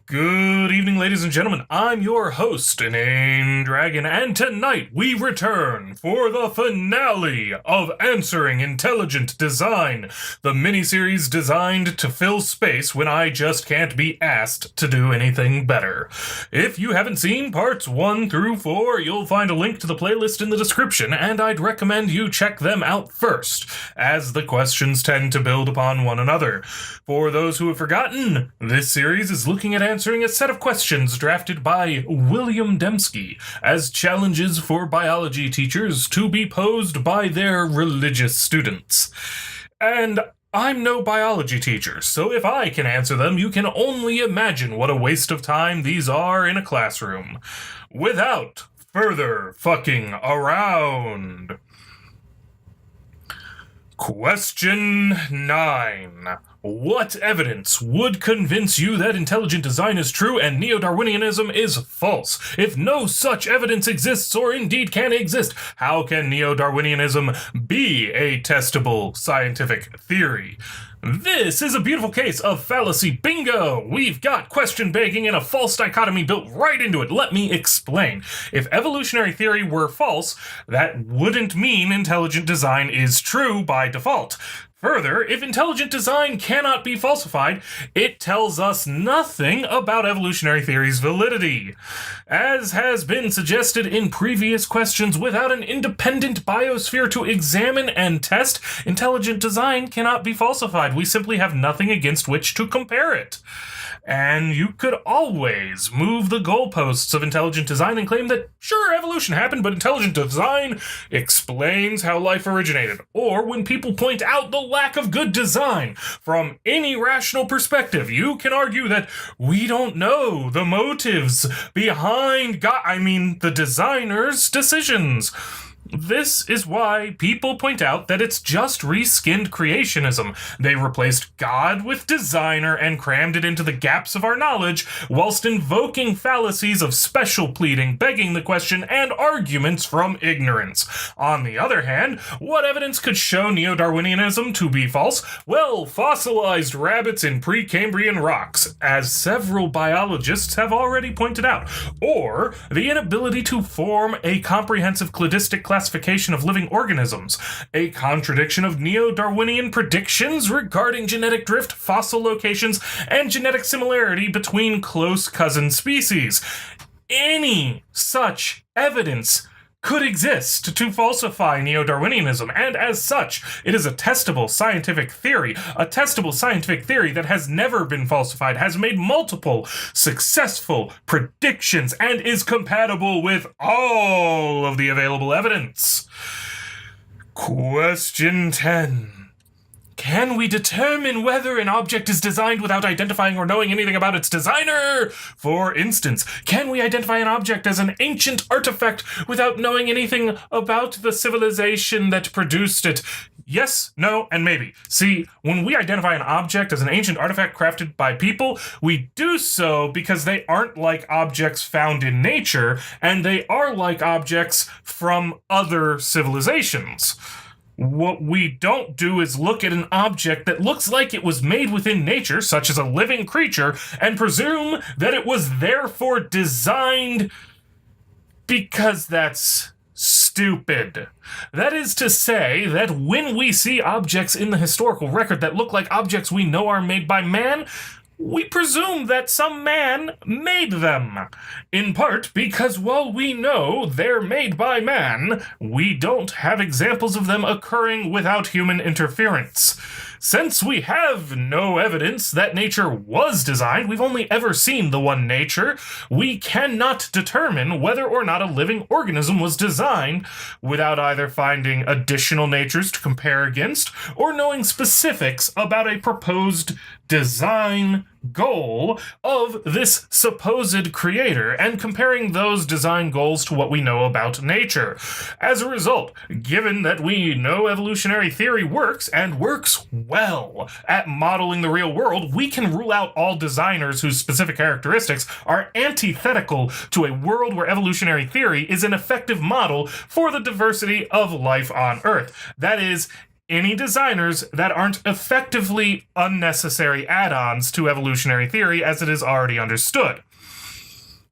Good evening, ladies and gentlemen. I'm your host, InaneDragon, and tonight we return for the finale of Answering Intelligent Design, the miniseries designed to fill space when I just can't be asked to do anything better. If you haven't seen parts 1 through 4, you'll find a link to the playlist in the description, and I'd recommend you check them out first, as the questions tend to build upon one another. For those who have forgotten, this series is looking at answering a set of questions drafted by William Dembski as challenges for biology teachers to be posed by their religious students. And I'm no biology teacher, so if I can answer them, you can only imagine what a waste of time these are in a classroom. Without further fucking around. Question 9. What evidence would convince you that intelligent design is true and neo-Darwinianism is false? If no such evidence exists or indeed can exist, how can neo-Darwinianism be a testable scientific theory? This is a beautiful case of fallacy bingo! We've got question begging and a false dichotomy built right into it. Let me explain. If evolutionary theory were false, that wouldn't mean intelligent design is true by default. Further, if intelligent design cannot be falsified, it tells us nothing about evolutionary theory's validity. As has been suggested in previous questions, without an independent biosphere to examine and test, intelligent design cannot be falsified. We simply have nothing against which to compare it. And you could always move the goalposts of intelligent design and claim that, sure, evolution happened, but intelligent design explains how life originated. Or when people point out the lack of good design from any rational perspective, you can argue that we don't know the motives behind the designer's decisions. This is why people point out that it's just reskinned creationism. They replaced God with designer and crammed it into the gaps of our knowledge, whilst invoking fallacies of special pleading, begging the question, and arguments from ignorance. On the other hand, what evidence could show neo-Darwinianism to be false? Well, fossilized rabbits in Precambrian rocks, as several biologists have already pointed out, or the inability to form a comprehensive cladistic classification of living organisms, a contradiction of neo-Darwinian predictions regarding genetic drift, fossil locations, and genetic similarity between close cousin species. Any such evidence could exist to falsify neo-Darwinianism, and as such, it is a testable scientific theory that has never been falsified, has made multiple successful predictions, and is compatible with all of the available evidence. Question 10. Can we determine whether an object is designed without identifying or knowing anything about its designer? For instance, can we identify an object as an ancient artifact without knowing anything about the civilization that produced it? Yes, no, and maybe. See, when we identify an object as an ancient artifact crafted by people, we do so because they aren't like objects found in nature, and they are like objects from other civilizations. What we don't do is look at an object that looks like it was made within nature, such as a living creature, and presume that it was therefore designed because that's stupid. That is to say that when we see objects in the historical record that look like objects we know are made by man, we presume that some man made them. In part because while we know they're made by man, we don't have examples of them occurring without human interference. Since we have no evidence that nature was designed, we've only ever seen the one nature, we cannot determine whether or not a living organism was designed without either finding additional natures to compare against or knowing specifics about a proposed design goal of this supposed creator and comparing those design goals to what we know about nature. As a result, given that we know evolutionary theory works and works well at modeling the real world, we can rule out all designers whose specific characteristics are antithetical to a world where evolutionary theory is an effective model for the diversity of life on Earth. That is, any designers that aren't effectively unnecessary add-ons to evolutionary theory as it is already understood.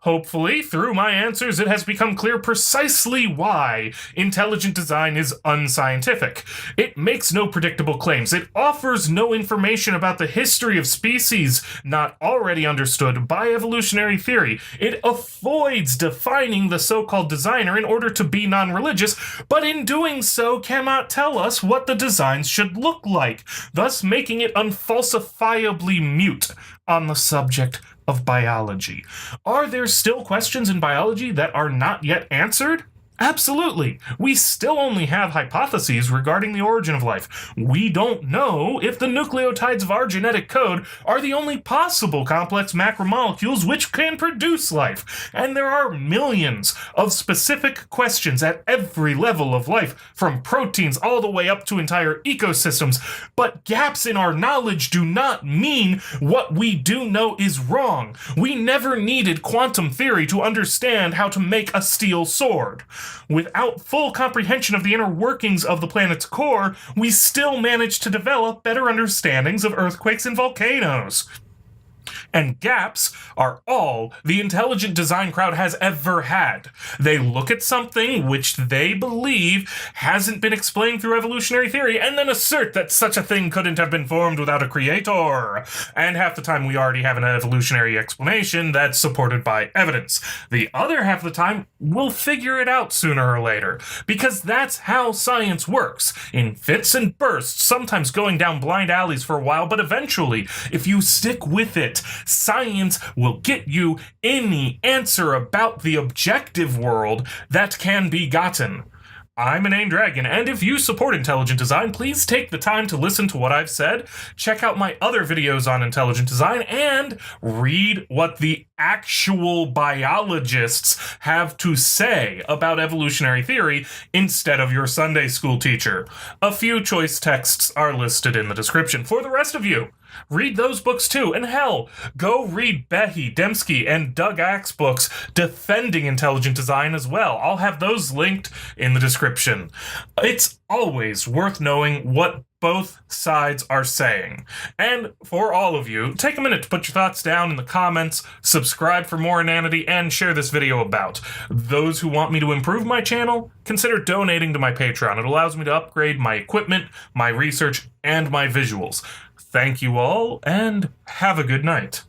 Hopefully, through my answers, it has become clear precisely why intelligent design is unscientific. It makes no predictable claims. It offers no information about the history of species not already understood by evolutionary theory. It avoids defining the so-called designer in order to be non-religious, but in doing so cannot tell us what the designs should look like, thus making it unfalsifiably mute on the subject of biology. Are there still questions in biology that are not yet answered? Absolutely. We still only have hypotheses regarding the origin of life. We don't know if the nucleotides of our genetic code are the only possible complex macromolecules which can produce life. And there are millions of specific questions at every level of life, from proteins all the way up to entire ecosystems. But gaps in our knowledge do not mean what we do know is wrong. We never needed quantum theory to understand how to make a steel sword. Without full comprehension of the inner workings of the planet's core, we still manage to develop better understandings of earthquakes and volcanoes. And gaps are all the intelligent design crowd has ever had. They look at something which they believe hasn't been explained through evolutionary theory and then assert that such a thing couldn't have been formed without a creator. And half the time we already have an evolutionary explanation that's supported by evidence. The other half of the time, we'll figure it out sooner or later. Because that's how science works. In fits and bursts, sometimes going down blind alleys for a while, but eventually, if you stick with it, science will get you any answer about the objective world that can be gotten. I'm InaneDragon, and if you support intelligent design, please take the time to listen to what I've said, check out my other videos on intelligent design, and read what the actual biologists have to say about evolutionary theory instead of your Sunday school teacher. A few choice texts are listed in the description. For the rest of you, read those books too, and hell, go read Behe, Dembski, and Doughnut's books defending intelligent design as well. I'll have those linked in the description. It's always worth knowing what both sides are saying. And for all of you, take a minute to put your thoughts down in the comments, subscribe for more inanity, and share this video about. Those who want me to improve my channel, consider donating to my Patreon. It allows me to upgrade my equipment, my research, and my visuals. Thank you all, and have a good night.